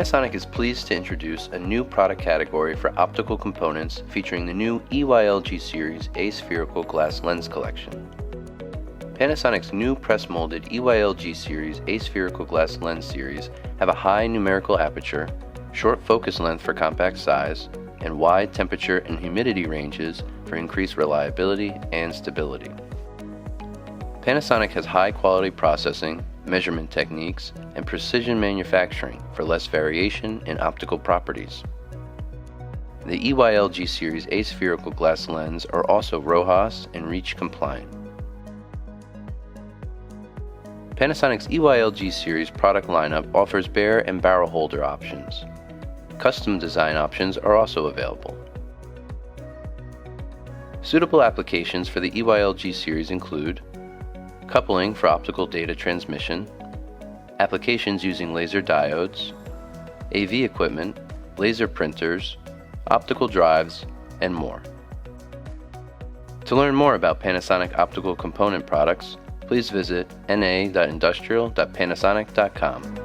Panasonic is pleased to introduce a new product category for optical components featuring the new EYL-G series aspherical glass lens collection. Panasonic's new press-molded EYL-G series aspherical glass lens series have a high numerical aperture, short focus length for compact size, and wide temperature and humidity ranges for increased reliability and stability. Panasonic has high-quality processing, measurement techniques, and precision manufacturing for less variation in optical properties. The EYL-G series aspherical glass lens are also RoHS and REACH compliant. Panasonic's EYL-G series product lineup offers bare and barrel holder options. Custom design options are also available. Suitable applications for the EYL-G series include coupling for optical data transmission, applications using laser diodes, AV equipment, laser printers, optical drives, and more. To learn more about Panasonic optical component products, please visit na.industrial.panasonic.com.